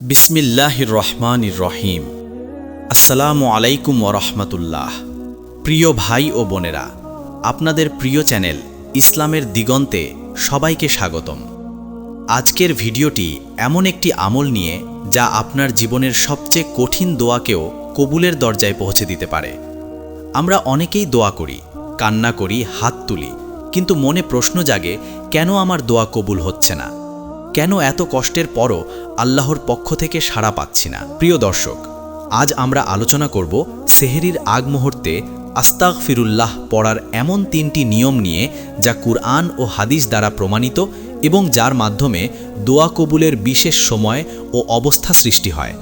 বিসমিল্লাহির রহমানির রহিম। আসসালামু আলাইকুম ওরহমতুল্লাহ। প্রিয় ভাই ও বোনেরা, আপনাদের প্রিয় চ্যানেল ইসলামের দিগন্তে সবাইকে স্বাগতম। আজকের ভিডিওটি এমন একটি আমল নিয়ে যা আপনার জীবনের সবচেয়ে কঠিন দোয়াকেও কবুলের দরজায় পৌঁছে দিতে পারে। আমরা অনেকেই দোয়া করি, কান্না করি, হাত তুলি, কিন্তু মনে প্রশ্ন জাগে, কেন আমার দোয়া কবুল হচ্ছে না? কেন এত কষ্টের পরও আল্লাহর পক্ষ থেকে সাড়া পাচ্ছি না? প্রিয় দর্শক, আজ আমরা আলোচনা করব সেহরির আগ মুহূর্তে আস্তাগফিরুল্লাহ পড়ার এমন 3টি নিয়ম নিয়ে, যা কুরআন ও হাদিস দ্বারা প্রমাণিত এবং যার মাধ্যমে দোয়া কবুলের বিশেষ সময় ও অবস্থা সৃষ্টি হয়।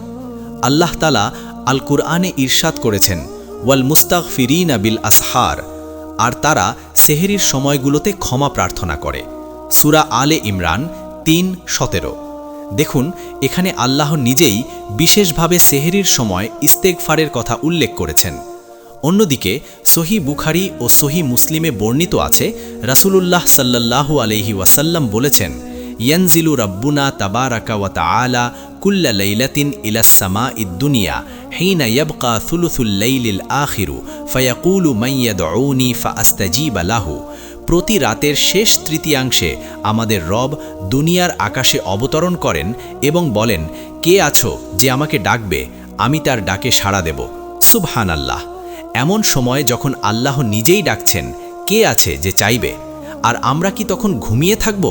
আল্লাহ তাআলা আল কুরআনে ইরশাদ করেছেন, ওয়াল মুস্তাগফিরিনা বিল আসহার, আর তারা সেহরির সময়গুলোতে ক্ষমা প্রার্থনা করে। সূরা আলে ইমরান 3:17। দেখুন, এখানে আল্লাহ নিজেই বিশেষভাবে সেহরির সময় ইস্তেগফারের কথা উল্লেখ করেছেন। অন্যদিকে সহি বুখারী ও সহি মুসলিমে বর্ণিত আছে, রাসূলুল্লাহ সাল্লাল্লাহু আলাইহি ওয়াসাল্লাম বলেছেন, ইয়ানজিলু রাব্বুনা তাবারাকা ওয়া তাআলা কুল্লা লাইলাতিন ইলাস সামাঈদ দুনিয়া হিনা ইয়াবকা থুলুসুল লাইলিল আখিরু ফায়াকুলু মান ইয়াদউনি ফাআস্তাজিবা লাহু। প্রতি রাতের শেষ তৃতীয়াংশে আমাদের রব দুনিয়ার আকাশে অবতরণ করেন এবং বলেন, কে আছো যে আমাকে ডাকবে, আমি তার ডাকে সাড়া দেব। সুবহানাল্লাহ। এমন সময় যখন আল্লাহ নিজেই ডাকছেন, কে আছে যে চাইবে? আর আমরা কি তখন ঘুমিয়ে থাকব,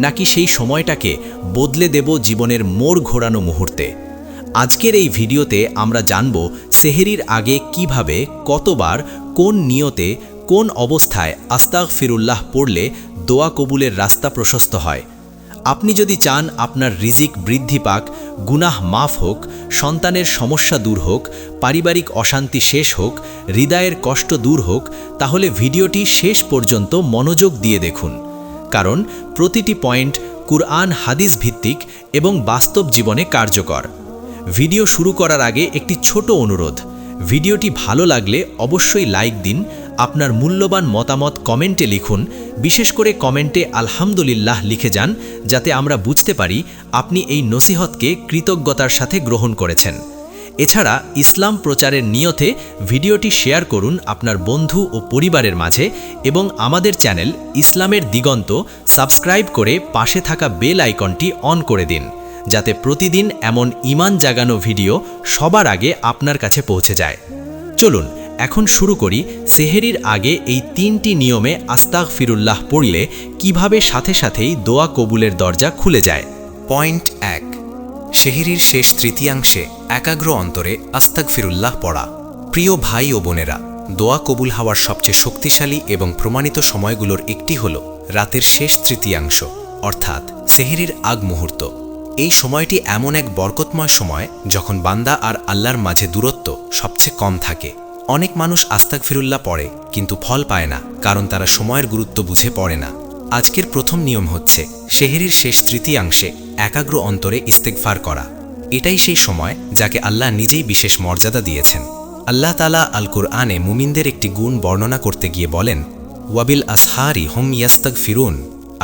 নাকি সেই সময়টাকে বদলে দেব জীবনের মোড় ঘোরানো মুহূর্তে? আজকের এই ভিডিওতে আমরা জানব সেহরির আগে কিভাবে, কতবার, কোন নিয়তে, কোন অবস্থায় আস্তাগফিরুল্লাহ পড়লে দোয়া কবুলের রাস্তা প্রশস্ত হয়। আপনি যদি চান আপনার রিজিক বৃদ্ধি পাক, গুনাহ মাফ হোক, সন্তানের সমস্যা দূর হোক, পারিবারিক অশান্তি শেষ হোক, হৃদয়ের কষ্ট দূর হোক, তাহলে ভিডিওটি শেষ পর্যন্ত মনোযোগ দিয়ে দেখুন। কারণ প্রতিটি পয়েন্ট কুরআন হাদিস ভিত্তিক এবং বাস্তব জীবনে কার্যকর। ভিডিও শুরু করার আগে একটি ছোট অনুরোধ, ভিডিওটি ভালো লাগলে অবশ্যই লাইক দিন, আপনার মূল্যবান মতামত কমেন্টে লিখুন, বিশেষ করে কমেন্টে আলহামদুলিল্লাহ লিখে যান, যাতে আমরা বুঝতে পারি আপনি এই নসিহতকে কৃতজ্ঞতার সাথে গ্রহণ করেছেন। এছাড়া ইসলাম প্রচারের নিয়তে ভিডিওটি শেয়ার করুন আপনার বন্ধু ও পরিবারের মাঝে, এবং আমাদের চ্যানেল ইসলামের দিগন্ত সাবস্ক্রাইব করে পাশে থাকা বেল আইকনটি অন করে দিন, যাতে প্রতিদিন এমন ঈমান জাগানো ভিডিও সবার আগে আপনার কাছে পৌঁছে যায়। চলুন এখন শুরু করি সেহরির আগে এই 3টি নিয়মে আস্তাগফিরুল্লাহ পড়লে কিভাবে সাথে সাথেই দোয়া কবুলের দরজা খুলে যায়। পয়েন্ট 1, সেহরির শেষ তৃতীয়াংশে একাগ্র অন্তরে আস্তাগফিরুল্লাহ পড়া। প্রিয় ভাই ও বোনেরা, দোয়া কবুল হওয়ার সবচেয়ে শক্তিশালী এবং প্রমাণিত সময়গুলোর একটি হল রাতের শেষ তৃতীয়াংশ, অর্থাৎ সেহরির আগ মুহূর্ত। এই সময়টি এমন এক বরকতময় সময় যখন বান্দা আর আল্লাহর মাঝে দূরত্ব সবচেয়ে কম থাকে। অনেক মানুষ আস্তাগফিরুল্লাহ পড়ে কিন্তু ফল পায় না, কারণ তারা সময়ের গুরুত্ব বুঝে পড়ে না। আজকের প্রথম নিয়ম হচ্ছে সেহরির শেষ তৃতীয়াংশে একাগ্র অন্তরে ইস্তেগফার করা। এটাই সেই সময় যাকে আল্লাহ নিজেই বিশেষ মর্যাদা দিয়েছেন। আল্লাহ তাআলা আল কুরআনে মুমিনদের একটি গুণ বর্ণনা করতে গিয়ে বলেন, ওয়াবিল আসহারি হুম ইয়াস্তাগফিরুন,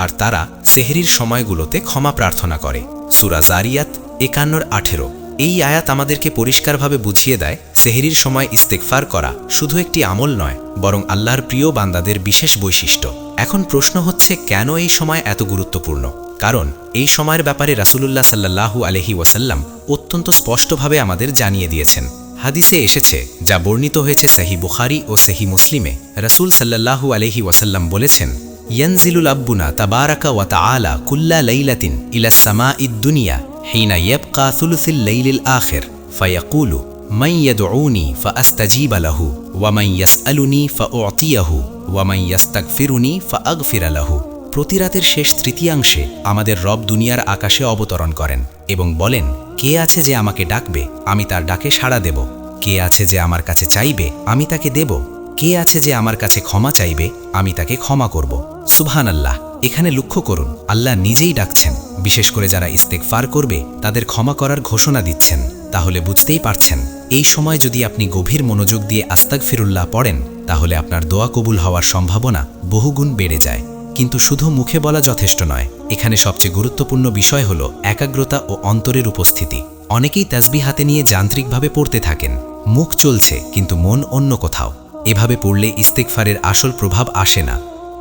আর তারা সেহরির সময়গুলোতে ক্ষমা প্রার্থনা করে। সূরা জারিয়াত 51-18। এই আয়াত আমাদেরকে পরিষ্কারভাবে বুঝিয়ে দেয়, সেহরির সময় ইস্তেগফার করা শুধু একটি আমল নয়, বরং আল্লাহর প্রিয় বান্দাদের বিশেষ বৈশিষ্ট্য। এখন প্রশ্ন হচ্ছে, কেন এই সময় এত গুরুত্বপূর্ণ? কারণ এই সময়ের ব্যাপারে রাসূলুল্লাহ সাল্লাল্লাহু আলাইহি ওয়াসাল্লাম অত্যন্ত স্পষ্টভাবে আমাদের জানিয়ে দিয়েছেন। হাদিসে এসেছে, যা বর্ণিত হয়েছে সহিহ বুখারী ও সহিহ মুসলিমে, রাসূল সাল্লাল্লাহু আলাইহি ওয়াসাল্লাম বলেছেন, ইয়ানজিলু রাব্বুনা তাবারাকা ওয়া তাআলা কুল্লা লাইলাতিন ইলাস সামাঈদ দুনিয়া হিনা ইয়াবকা থুলুসুল লাইলিল আখির ফায়াকুলু মান ইয়াদউনি ফাআস্তাজিবা লাহু ওয়া মান ইয়াসআলুনি ফাউতিয়াহু ওয়া মান ইয়াস্তাগফিরুনি ফাআগফিরা লাহু। প্রতি রাতের শেষ তৃতীয়াংশে আমাদের রব দুনিয়ার আকাশে অবতরণ করেন এবং বলেন, কে আছে যে আমাকে ডাকবে, আমি তার ডাকে সাড়া দেব। কে আছে যে আমার কাছে চাইবে, আমি তাকে দেব। কে আছে যে আমার কাছে ক্ষমা চাইবে, আমি তাকে ক্ষমা করব। সুবহানাল্লাহ। এখানে লক্ষ্য করুন, আল্লাহ নিজেই ডাকছেন। বিশেষ করে যারা ইস্তেগফার করবে তাদের ক্ষমা করার ঘোষণা দিচ্ছেন। তাহলে বুঝতেই পারছেন, এই সময় যদি আপনি গভীর মনোযোগ দিয়ে আস্তাগফিরুল্লাহ পড়েন, তাহলে আপনার দোয়া কবুল হওয়ার সম্ভাবনা বহুগুণ বেড়ে যায়। কিন্তু শুধু মুখে বলা যথেষ্ট নয়, এখানে সবচেয়ে গুরুত্বপূর্ণ বিষয় হল একাগ্রতা ও অন্তরের উপস্থিতি। অনেকেই তাসবিহ হাতে নিয়ে যান্ত্রিকভাবে পড়তে থাকেন, মুখ চলছে কিন্তু মন অন্য কোথাও। এভাবে পড়লে ইস্তেগফারের আসল প্রভাব আসে না।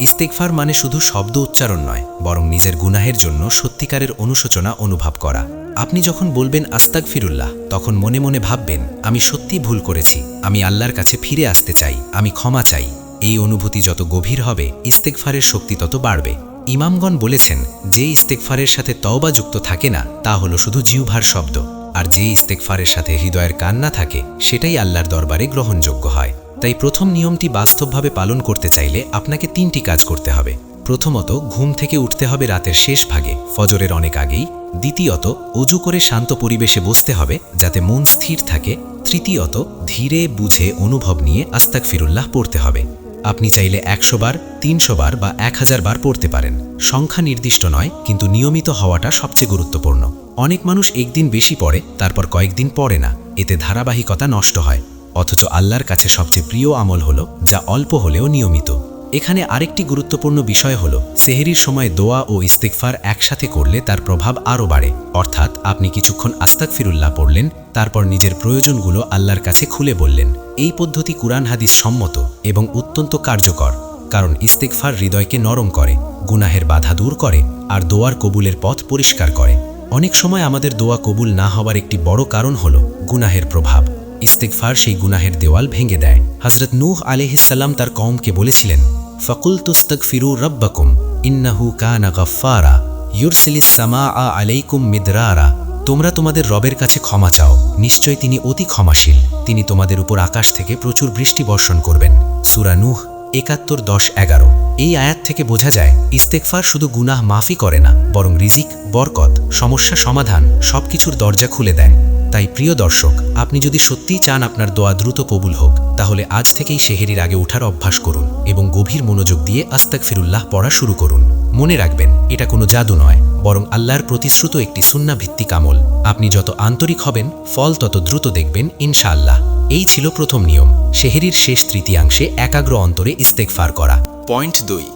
ইস্তেগফার মানে শুধু শব্দ উচ্চারণ নয়, বরং নিজের গুনাহের জন্য সত্যিকারের অনুশোচনা অনুভব করা। আপনি যখন বলবেন আস্তাগফিরুল্লাহ, তখন মনে মনে ভাববেন, আমি সত্যি ভুল করেছি, আমি আল্লাহর কাছে ফিরে আসতে চাই, আমি ক্ষমা চাই। এই অনুভূতি যত গভীর হবে, ইস্তেগফারের শক্তি তত বাড়বে। ইমামগণ বলেছেন, যে ইস্তেগফারের সাথে তওবা যুক্ত থাকে না, তা হলো শুধু জিহ্বার শব্দ, আর যে ইস্তেগফারের সাথে হৃদয়ের কান্না থাকে, সেটাই আল্লাহর দরবারে গ্রহণযোগ্য হয়। তাই প্রথম নিয়মটি বাস্তবভাবে পালন করতে চাইলে আপনাকে 3টি কাজ করতে হবে। প্রথমত, ঘুম থেকে উঠতে হবে রাতের শেষ ভাগে, ফজরের অনেক আগেই। দ্বিতীয়ত, অজু করে শান্ত পরিবেশে বসতে হবে যাতে মন স্থির থাকে। তৃতীয়ত, ধীরে বুঝে অনুভব নিয়ে আস্তাগফিরুল্লাহ পড়তে হবে। আপনি চাইলে 100 বার, 300 বার বা 1000 বার পড়তে পারেন। সংখ্যা নির্দিষ্ট নয়, কিন্তু নিয়মিত হওয়াটা সবচেয়ে গুরুত্বপূর্ণ। অনেক মানুষ একদিন বেশি পড়ে, তারপর কয়েকদিন পড়ে না, এতে ধারাবাহিকতা নষ্ট হয়। অথচ আল্লাহর কাছে সবচেয়ে প্রিয় আমল হলো যা অল্প হলেও নিয়মিত। এখানে আরেকটি গুরুত্বপূর্ণ বিষয় হলো, সেহরির সময় দোয়া ও ইস্তেগফার একসাথে করলে তার প্রভাব আরও বাড়ে। অর্থাৎ আপনি কিছুক্ষণ আস্তাগফিরুল্লাহ পড়লেন, তারপর নিজের প্রয়োজনগুলো আল্লাহর কাছে খুলে বললেন। এই পদ্ধতি কুরআন হাদিস সম্মত এবং অত্যন্ত কার্যকর, কারণ ইস্তেগফার হৃদয়কে নরম করে, গুনাহের বাধা দূর করে আর দোয়ার কবুলের পথ পরিষ্কার করে। অনেক সময় আমাদের দোয়া কবুল না হওয়ার একটি বড় কারণ হলো গুনাহের প্রভাব। ইস্তেগফার সেই গুনাহের দেওয়াল ভেঙে দেয়। হযরত নূহ আলাইহিস সালাম তার কওমকে বলেছিলেন, ফাকুলতু ইস্তাগফিরু রাব্বাকুম ইন্নাহু কানা গাফফারা ইউরসিলিস সামাআ আলাইকুম মিদরারা। তোমরা তোমাদের রবের কাছে ক্ষমা চাও, নিশ্চয় তিনি অতি ক্ষমাশীল, তিনি তোমাদের উপর আকাশ থেকে প্রচুর বৃষ্টি বর্ষণ করবেন। সূরা নূহ 71-10-11। এই আয়াত থেকে বোঝা যায়, ইস্তেগফার শুধু গুনাহ মাফি করে না, বরং রিজিক, বরকত, সমস্যা সমাধান সবকিছুর দরজা খুলে দেয়। তাই প্রিয় দর্শক, আপনি যদি সত্যিই চান আপনার দোয়া দ্রুত কবুল হোক, তাহলে আজ থেকেই সেহরির আগে ওঠার অভ্যাস করুন এবং গভীর মনোযোগ দিয়ে আস্তাগফিরুল্লাহ পড়া শুরু করুন। মনে রাখবেন, এটা কোনো জাদু নয়, বরং আল্লাহর প্রতিশ্রুত একটি সুন্নাহ ভিত্তিক আমল। আপনি যত আন্তরিক হবেন, ফল তত দ্রুত দেখবেন ইনশাআল্লাহ। এই ছিল প্রথম নিয়ম, সেহরির শেষ তৃতীয়াংশে একাগ্র অন্তরে ইস্তেগফার করা। পয়েন্ট 2,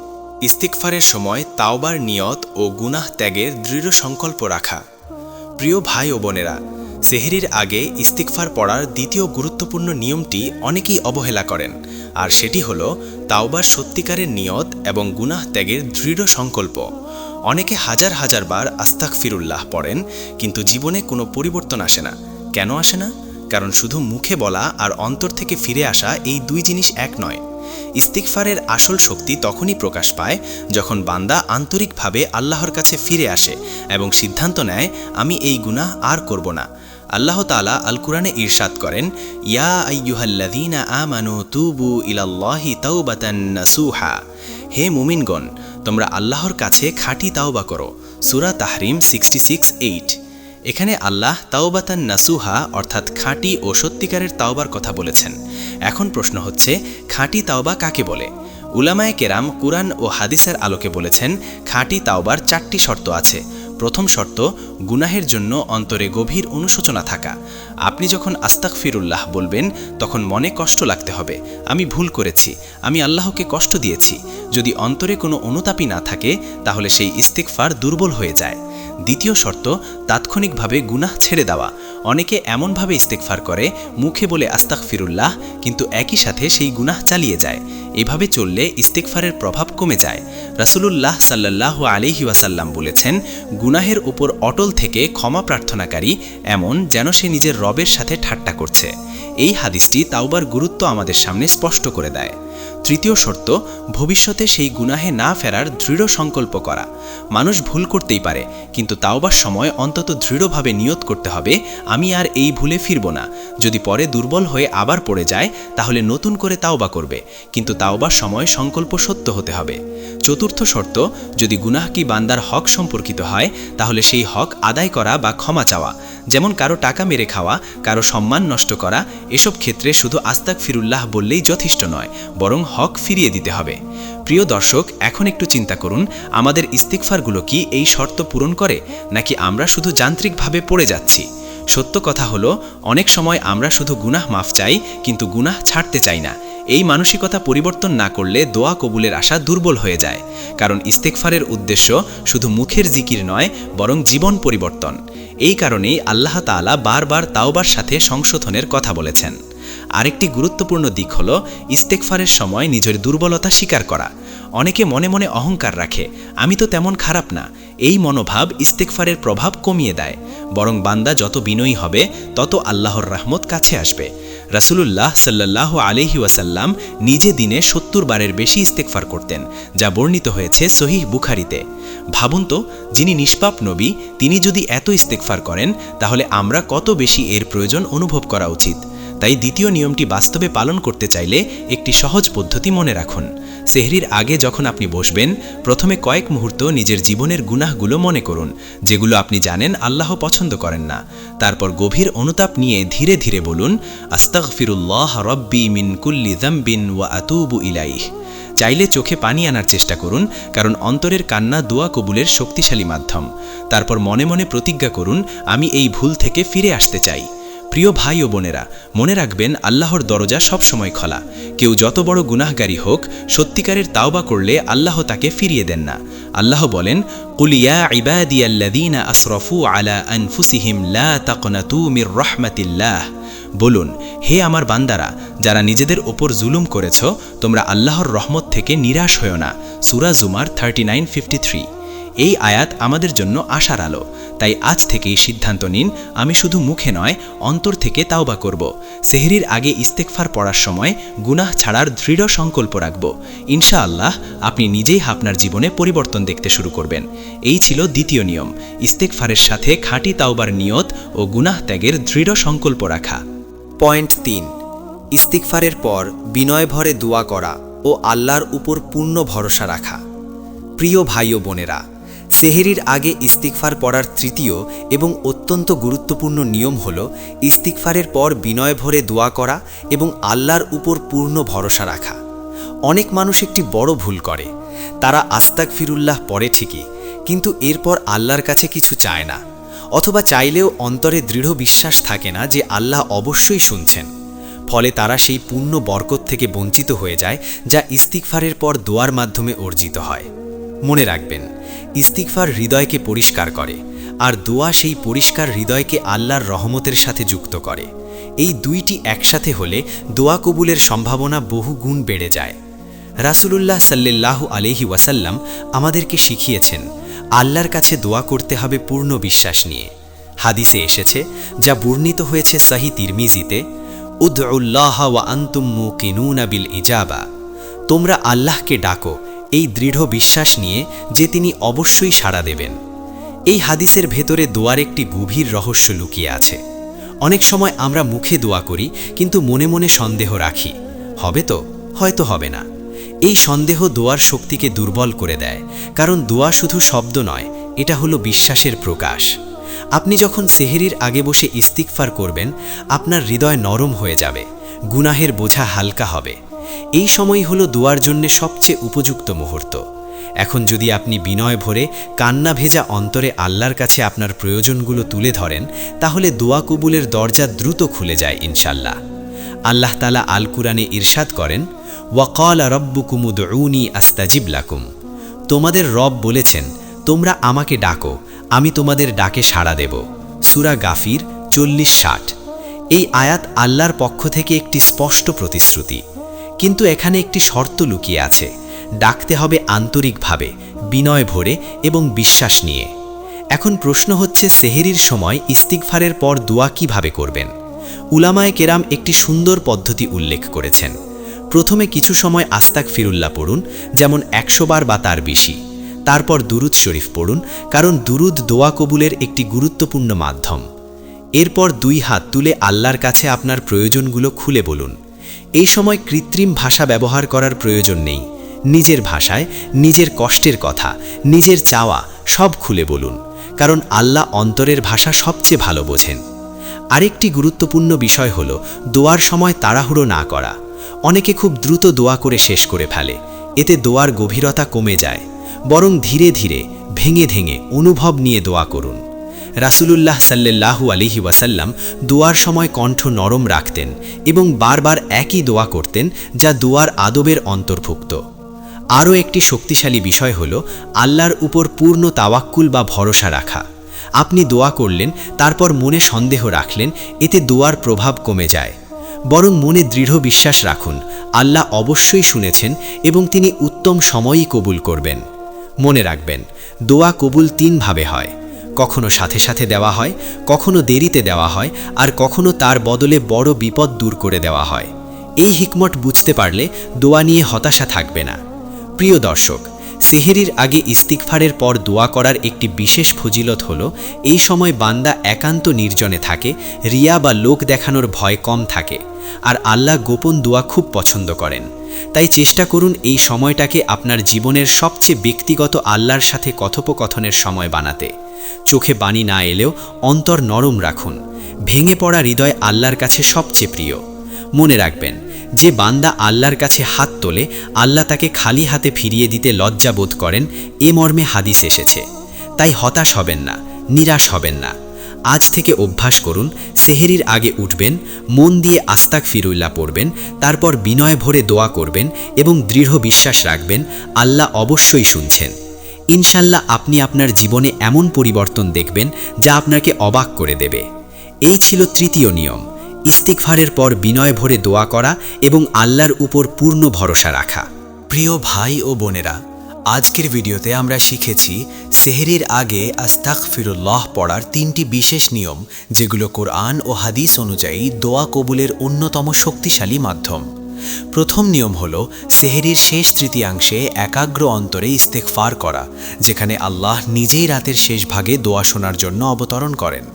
ইস্তিগফারের সময় তাওবার নিয়ত ও গুনাহ ত্যাগের দৃঢ় সংকল্প রাখা। প্রিয় ভাই ও বোনেরা, সেহরির আগে ইস্তিগফার পড়ার দ্বিতীয় গুরুত্বপূর্ণ নিয়মটি অনেকেই অবহেলা করেন, আর সেটি হলো তাওবার সত্যিকারের নিয়ত এবং গুনাহ ত্যাগের দৃঢ় সংকল্প। অনেকে হাজার হাজার বার আস্তাগফিরুল্লাহ পড়েন, কিন্তু জীবনে কোনো পরিবর্তন আসে না। কেন আসে না? কারণ শুধু মুখে বলা আর অন্তর থেকে ফিরে আসা এই দুই জিনিস এক নয়। ইস্তিগফারের আসল শক্তি তখনই প্রকাশ পায় যখন বান্দা আন্তরিকভাবে আল্লাহর কাছে ফিরে আসে এবং সিদ্ধান্ত নেয়, আমি এই গুনাহ আর করব না। আল্লাহ তাআলা আল কুরআনে ইরশাদ করেন, ইয়া আইয়ুহাল্লাযীনা আমানু তুবু ইলাল্লাহি তাওবাতান নাসুহা। হে মুমিনগণ, তোমরা আল্লাহর কাছে খাঁটি তাওবা করো। সূরা তাহরিম 66:8। এখানে আল্লাহ তাওবাতান নাসুহা অর্থাৎ খাঁটি ও সত্যিকারের তাওবার কথা বলেছেন। এখন প্রশ্ন হচ্ছে, খাঁটি তাওবা কাকে বলে? উলামায়ে কেরাম কুরআন ও হাদিসের আলোকে বলেছেন, খাঁটি তাওবার 4টি শর্ত আছে। প্রথম শর্ত, গুনাহের জন্য অন্তরে গভীর অনুশোচনা থাকা। আপনি যখন আস্তাগফিরুল্লাহ বলবেন, তখন মনে কষ্ট লাগতে হবে, আমি ভুল করেছি, আমি আল্লাহকে কষ্ট দিয়েছি। যদি অন্তরে কোনো অনুতাপই না থাকে, তাহলে সেই ইস্তিগফার দুর্বল হয়ে যায়। দ্বিতীয় শর্ত, তাৎক্ষণিকভাবে গুনাহ ছেড়ে দেওয়া। অনেকে এমনভাবে ইস্তেগফার করে, মুখে বলে আস্তাগফিরুল্লাহ, কিন্তু একই সাথে সেই গুনাহ চালিয়ে যায়। এভাবে চললে ইস্তেগফারের প্রভাব কমে যায়। রাসূলুল্লাহ সাল্লাল্লাহু আলাইহি ওয়াসাল্লাম বলেছেন, গুনাহের উপর অটল থেকে ক্ষমা প্রার্থনাকারী এমন যেন সে নিজের রবের সাথে ঠাট্টা করছে। এই হাদিসটি তাওবার গুরুত্ব আমাদের সামনে স্পষ্ট করে দেয়। তৃতীয় শর্ত, ভবিষ্যতে সেই গুনাহে না ফেরার দৃঢ় সংকল্প করা। মানুষ ভুল করতেই পারে, কিন্তু তাওবার সময় অন্তত দৃঢ়ভাবে নিয়ত করতে হবে, আমি আর এই ভুলে ফিরব না। যদি পরে দুর্বল হয়ে আবার পড়ে যায়, তাহলে নতুন করে তাওবা করবে, কিন্তু তাওবার সময় সংকল্প সত্য হতে হবে। চতুর্থ শর্ত, যদি গুনাহ কি বান্দার হক সম্পর্কিত হয়, তাহলে সেই হক আদায় করা বা ক্ষমা চাওয়া। যেমন কারো টাকা মেরে খাওয়া, কারো সম্মান নষ্ট করা। এসব ক্ষেত্রে শুধু আস্তাগফিরুল্লাহ বললেই যথেষ্ট নয়, বরং হক ফিরিয়ে দিতে হবে। প্রিয় দর্শক, এখন একটু চিন্তা করুন, আমাদের ইস্তিগফারগুলো কি এই শর্ত পূরণ করে, নাকি আমরা শুধু যান্ত্রিকভাবে পড়ে যাচ্ছি? সত্য কথা হলো, অনেক সময় আমরা শুধু গুনাহ মাফ চাই, কিন্তু গুনাহ ছাড়তে চাই না। এই মানসিকতা পরিবর্তন না করলে দোয়া কবুলের আশা দুর্বল হয়ে যায়। কারণ ইস্তেগফারের উদ্দেশ্য শুধু মুখের জিকির নয়, বরং জীবন পরিবর্তন। এই কারণেই আল্লাহ তাআলা বারবার তাওবার সাথে সংশোধনের কথা বলেছেন। আরেকটি গুরুত্বপূর্ণ দিক হল ইস্তেগফারের সময় নিজের দুর্বলতা স্বীকার করা। অনেকে মনে মনে অহংকার রাখে, আমি তো তেমন খারাপ না। এই মনোভাব ইস্তেগফারের প্রভাব কমিয়ে দেয়। বরং বান্দা যত বিনয়ী হবে তত আল্লাহর রহমত কাছে আসবে। রাসূলুল্লাহ সাল্লাল্লাহু আলাইহি ওয়াসাল্লাম নিজে দিনে ৭০ বারের বেশি ইস্তেগফার করতেন, যা বর্ণিত হয়েছে সহিহ বুখারীতে। ভাবুন তো, যিনি নিষ্পাপ নবী তিনি যদি এত ইস্তেগফার করেন, তাহলে আমরা কত বেশি এর প্রয়োজন অনুভব করা উচিত। তাই দ্বিতীয় নিয়মটি বাস্তবে পালন করতে চাইলে একটি সহজ পদ্ধতি মনে রাখুন। সেহরির আগে যখন আপনি বসবেন, প্রথমে কয়েক মুহূর্ত নিজের জীবনের গুনাহগুলো মনে করুন, যেগুলো আপনি জানেন আল্লাহ পছন্দ করেন না। তারপর গভীর অনুতাপ নিয়ে ধীরে ধীরে বলুন, আস্তাগফিরুল্লাহ রব্বি মিন কুল্লি যামবিন ওয়া আতুবু ইলাইহ। চাইলে চোখে পানি আনার চেষ্টা করুন, কারণ অন্তরের কান্না দোয়া কবুলের শক্তিশালী মাধ্যম। তারপর মনে মনে প্রতিজ্ঞা করুন, আমি এই ভুল থেকে ফিরে আসতে চাই। প্রিয় ভাই ও বোনেরা, মনে রাখবেন আল্লাহর দরজা সবসময় খোলা। কেউ যত বড় গুনাহগারী হোক, সত্যিকারের তাওবা করলে আল্লাহ তাকে ফিরিয়ে দেন না। আল্লাহ বলেন, কুল ইয়া ইবাদিয়াল্লাযীনা আসরাফু আলা আনফুসিহিম লা তাকনাতু মির রাহমাতিল্লাহ। বলুন, হে আমার বান্দারা, যারা নিজেদের ওপর জুলুম করেছ, তোমরা আল্লাহর রহমত থেকে নিরাশ হয়ো না। সূরা জুমার 39:53। এই আয়াত আমাদের জন্য আশার আলো। তাই আজ থেকেই সিদ্ধান্ত নিন, আমি শুধু মুখে নয়, অন্তর থেকে তাওবা করব। সেহরির আগে ইস্তেগফার পড়ার সময় গুনাহ ছাড়ার দৃঢ় সংকল্প রাখব। ইনশাআল্লাহ আপনি নিজেই আপনার জীবনে পরিবর্তন দেখতে শুরু করবেন। এই ছিল দ্বিতীয় নিয়ম, ইস্তেগফারের সাথে খাঁটি তাওবার নিয়ত ও গুনাহ ত্যাগের দৃঢ় সংকল্প রাখা। পয়েন্ট ৩, ইস্তিগফারের পর বিনয় ভরে দোয়া করা ও আল্লাহর উপর পূর্ণ ভরসা রাখা। প্রিয় ভাই ও বোনেরা, সেহরির আগে ইস্তিগফার পড়ার তৃতীয় এবং অত্যন্ত গুরুত্বপূর্ণ নিয়ম হল ইস্তিগফারের পর বিনয় ভরে দোয়া করা এবং আল্লাহর উপর পূর্ণ ভরসা রাখা। অনেক মানুষ একটি বড় ভুল করে, তারা আস্তাগফিরুল্লাহ পড়ে ঠিকই, কিন্তু এরপর আল্লাহর কাছে কিছু চায় না, অথবা চাইলেও অন্তরে দৃঢ় বিশ্বাস থাকে না যে আল্লাহ অবশ্যই শুনছেন। ফলে তারা সেই পূর্ণ বরকত থেকে বঞ্চিত হয়ে যায়, যা ইস্তিগফারের পর দোয়ার মাধ্যমে অর্জিত হয়। মনে রাখবেন, ইস্তিগফার হৃদয়কে পরিষ্কার করে, আর দোয়া সেই পরিষ্কার হৃদয়কে আল্লাহর রহমতের সাথে যুক্ত করে। এই দুইটি একসাথে হলে দোয়া কবুলের সম্ভাবনা বহু গুণ বেড়ে যায়। রাসূলুল্লাহ সাল্লাল্লাহু আলাইহি ওয়াসাল্লাম আমাদেরকে শিখিয়েছেন, আল্লাহর কাছে দোয়া করতে হবে পূর্ণ বিশ্বাস নিয়ে। হাদিসে এসেছে, যা বর্ণিত হয়েছে সহিহ তিরমিজিতে, উদউল্লাহ ওয়া আনতুম মুকিনুনা বিল ইজাবা। তোমরা আল্লাহকে ডাকো এই দৃঢ় বিশ্বাস নিয়ে যে তিনি অবশ্যই সাড়া দেবেন। এই হাদিসের ভেতরে দোয়ার একটি গভীর রহস্য লুকিয়ে আছে। অনেক সময় আমরা মুখে দোয়া করি, কিন্তু মনে মনে সন্দেহ রাখি, হবে তো, হয়তো হবে না। এই সন্দেহ দোয়ার শক্তিকে দুর্বল করে দেয়, কারণ দোয়া শুধু শব্দ নয়, এটা হলো বিশ্বাসের প্রকাশ। আপনি যখন সেহরির আগে বসে ইস্তিগফার করবেন, আপনার হৃদয় নরম হয়ে যাবে, গুনাহের বোঝা হালকা হবে। এই সময়ই হলো দোয়ার জন্য সবচেয়ে উপযুক্ত মুহূর্ত। এখন যদি আপনি বিনয় ভরে কান্না ভেজা অন্তরে আল্লাহর কাছে আপনার প্রয়োজনগুলো তুলে ধরেন, তাহলে দোয়া কবুলের দরজা দ্রুত খুলে যায় ইনশাল্লাহ। আল্লাহ তাআলা আল কুরআনে ইরশাদ করেন, ওয়াকালা রব্বুকুম উদউনি আস্তাজিব লাকুম। তোমাদের রব বলেছেন, তোমরা আমাকে ডাকো, আমি তোমাদের ডাকে সাড়া দেব। সূরা গাফির 40-60। এই আয়াত আল্লাহর পক্ষ থেকে একটি স্পষ্ট প্রতিশ্রুতি। কিন্তু এখানে একটি শর্ত লুকিয়ে আছে, ডাকতে হবে আন্তরিকভাবে, বিনয় ভরে এবং বিশ্বাস নিয়ে। এখন প্রশ্ন হচ্ছে, সেহরির সময় ইস্তিগফারের পর দোয়া কিভাবে করবেন? উলামায়ে কেরাম একটি সুন্দর পদ্ধতি উল্লেখ করেছেন। প্রথমে কিছু সময় আস্তাগফিরুল্লাহ পড়ুন, যেমন 100 বার বা তার বেশি। তারপর দুরুদ শরীফ পড়ুন, কারণ দুরুদ দোয়া কবুলের একটি গুরুত্বপূর্ণ মাধ্যম। এরপর 2 হাত তুলে আল্লাহর কাছে আপনার প্রয়োজনগুলো খুলে বলুন। এই সময় কৃত্রিম ভাষা ব্যবহার করার প্রয়োজন নেই। নিজের ভাষায় নিজের কষ্টের কথা, নিজের চাওয়া সব খুলে বলুন, কারণ আল্লাহ অন্তরের ভাষা সবচেয়ে ভালো বোঝেন। আরেকটি গুরুত্বপূর্ণ বিষয় হল দোয়ার সময় তাড়াহুড়ো না করা। অনেকে খুব দ্রুত দোয়া করে শেষ করে ফেলে, এতে দোয়ার গভীরতা কমে যায়। বরং ধীরে ধীরে, ভেঙে ভেঙে অনুভব নিয়ে দোয়া করুন। রাসূলুল্লাহ সাল্লাল্লাহু আলাইহি ওয়াসাল্লাম দোয়ার সময় কণ্ঠ নরম রাখতেন এবং বারবার একই দোয়া করতেন, যা দোয়ার আদবের অন্তর্ভুক্ত। আরও একটি শক্তিশালী বিষয় হল আল্লাহর উপর পূর্ণ তাওয়াক্কুল বা ভরসা রাখা। আপনি দোয়া করলেন, তারপর মনে সন্দেহ রাখলেন, এতে দোয়ার প্রভাব কমে যায়। বরং মনে দৃঢ় বিশ্বাস রাখুন, আল্লাহ অবশ্যই শুনেছেন এবং তিনি উত্তম সময়ই কবুল করবেন। মনে রাখবেন, দোয়া কবুল 3 ভাবে হয়। কখনো সাথে সাথে দেওয়া হয়, কখনো দেরিতে দেওয়া হয়, আর কখনো তার বদলে বড় বিপদ দূর করে দেওয়া হয়। এই হিকমত বুঝতে পারলে দোয়া নিয়ে হতাশা থাকবে না। প্রিয় দর্শক, সেহেরির আগে ইস্তিগফারের পর দোয়া করার একটি বিশেষ ফজিলত হলো, এই সময় বান্দা একান্ত নির্জনে থাকে, রিয়া বা লোক দেখানোর ভয় কম থাকে, আর আল্লাহ গোপন দোয়া খুব পছন্দ করেন। তাই চেষ্টা করুন এই সময়টাকে আপনার জীবনের সবচেয়ে ব্যক্তিগত আল্লাহর সাথে কথোপকথনের সময় বানাতে। চোখে বাণী না এলেও অন্তর নরম রাখুন। ভেঙে পড়া হৃদয় আল্লাহর কাছে সবচেয়ে প্রিয়। মনে রাখবেন, যে বান্দা আল্লাহর কাছে হাত তোলে, আল্লাহ তাকে খালি হাতে ফিরিয়ে দিতে লজ্জা বোধ করেন, এ মর্মে হাদিস এসেছে। তাই হতাশ হবেন না, নিরাশ হবেন না। আজ থেকে অভ্যাস করুন, সেহেরির আগে উঠবেন, মন দিয়ে আস্তাগফিরুল্লাহ পড়বেন, তারপর বিনয় ভরে দোয়া করবেন এবং দৃঢ় বিশ্বাস রাখবেন, আল্লাহ অবশ্যই শুনছেন। ইনশাল্লাহ আপনি আপনার জীবনে এমন পরিবর্তন দেখবেন যা আপনাকে অবাক করে দেবে। এই ছিল তৃতীয় নিয়ম, ইস্তিগফারের পর বিনয় ভরে দোয়া করা এবং আল্লাহর উপর পূর্ণ ভরসা রাখা। প্রিয় ভাই ও বোনেরা, আজকের ভিডিওতে আমরা শিখেছি সেহরির আগে আস্তাগফিরুল্লাহ পড়ার 3টি বিশেষ নিয়ম, যেগুলো কোরআন ও হাদিস অনুযায়ী দোয়া কবুলের অন্যতম শক্তিশালী মাধ্যম। প্রথম নিয়ম হল সেহরির শেষ তৃতীয়াংশে একাগ্র অন্তরে ইস্তেগফার করা, যেখানে আল্লাহ নিজেই রাতের শেষ ভাগে দোয়া শোনার জন্য অবতরণ করেন।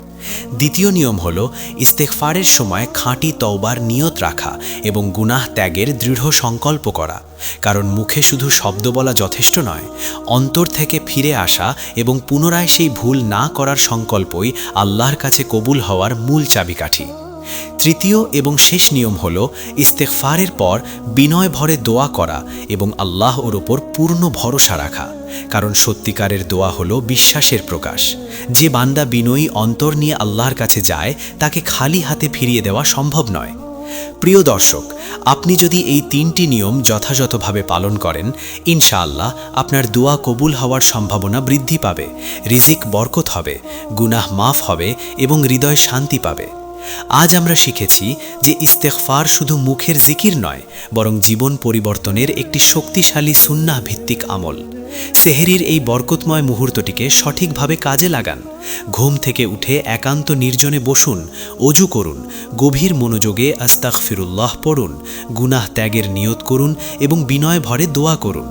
দ্বিতীয় নিয়ম হল ইস্তেগফারের সময় খাঁটি তওবার নিয়ত রাখা এবং গুনাহ ত্যাগের দৃঢ় সংকল্প করা, কারণ মুখে শুধু শব্দ বলা যথেষ্ট নয়, অন্তর থেকে ফিরে আসা এবং পুনরায় সেই ভুল না করার সংকল্পই আল্লাহর কাছে কবুল হওয়ার মূল চাবিকাঠি। তৃতীয় এবং শেষ নিয়ম হল ইস্তেগফারের পর বিনয় ভরে দোয়া করা এবং আল্লাহর ওপর পূর্ণ ভরসা রাখা, কারণ সত্যিকারের দোয়া হলো বিশ্বাসের প্রকাশ। যে বান্দা বিনয়ী অন্তর নিয়ে আল্লাহর কাছে যায়, তাকে খালি হাতে ফিরিয়ে দেওয়া সম্ভব নয়। প্রিয় দর্শক, আপনি যদি এই 3টি নিয়ম যথাযথভাবে পালন করেন, ইনশাআল্লাহ আপনার দোয়া কবুল হওয়ার সম্ভাবনা বৃদ্ধি পাবে, রিজিক বরকত হবে, গুনাহ মাফ হবে এবং হৃদয় শান্তি পাবে। আজ আমরা শিখেছি যে ইস্তেগফার শুধু মুখের জিকির নয়, বরং জীবন পরিবর্তনের একটি শক্তিশালী সুন্নাহ ভিত্তিক আমল। সেহরির এই বরকতময় মুহূর্তটিকে সঠিকভাবে কাজে লাগান। ঘুম থেকে উঠে একান্ত নির্জনে বসুন, অজু করুন, গভীর মনোযোগে আস্তাগফিরুল্লাহ পড়ুন, গুনাহ ত্যাগের নিয়ত করুন এবং বিনয় ভরে দোয়া করুন।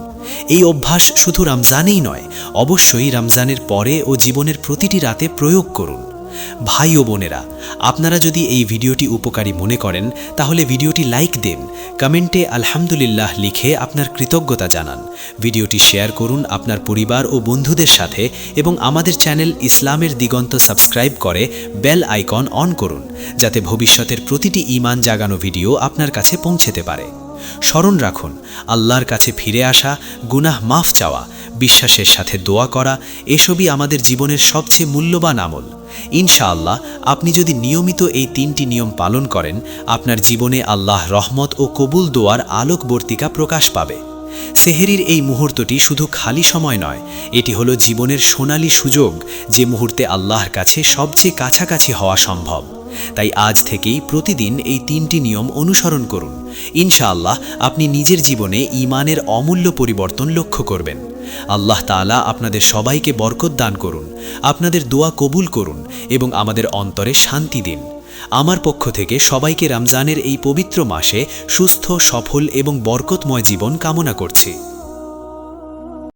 এই অভ্যাস শুধু রমজানেই নয়, অবশ্যই রমজানের পরে ও জীবনের প্রতিটি রাতে প্রয়োগ করুন। ভাই ও বোনেরা, আপনারা যদি এই ভিডিওটি উপকারী মনে করেন, তাহলে ভিডিওটি লাইক দিন, কমেন্টে আলহামদুলিল্লাহ লিখে আপনার কৃতজ্ঞতা জানান। ভিডিওটি শেয়ার করুন আপনার পরিবার ও বন্ধুদের সাথে এবং আমাদের চ্যানেল ইসলামের দিগন্ত সাবস্ক্রাইব করে বেল আইকন অন করুন, যাতে ভবিষ্যতের প্রতিটি ঈমান জাগানো ভিডিও আপনার কাছে পৌঁছতে পারে। স্মরণ রাখুন, আল্লাহর কাছে ফিরে আসা, গুনাহ মাফ চাওয়া, বিশ্বাসের সাথে দোয়া করা, এসবই আমাদের জীবনের সবচেয়ে মূল্যবান আমল। ইনশাআল্লাহ আপনি যদি নিয়মিত এই 3টি নিয়ম পালন করেন, আপনার জীবনে আল্লাহ রহমত ও কবুল দোয়ার আলোকবর্তিকা প্রকাশ পাবে। সেহরির এই মুহূর্তটি শুধু খালি সময় নয়, এটি হলো জীবনের সোনালী সুযোগ, যে মুহূর্তে আল্লাহর কাছে সবচেয়ে কাছাকাছি হওয়া সম্ভব। তাই আজ থেকেই প্রতিদিন এই 3টি নিয়ম অনুসরণ করুন। ইনশাআল্লাহ আপনি নিজের জীবনে ঈমানের অমূল্য পরিবর্তন লক্ষ্য করবেন। আল্লাহ তাআলা আপনাদের সবাইকে বরকত দান করুন, আপনাদের দোয়া কবুল করুন এবং আমাদের অন্তরে শান্তি দিন। আমার পক্ষ থেকে সবাইকে রমজানের এই পবিত্র মাসে সুস্থ, সফল এবং বরকতময় জীবন কামনা করছি।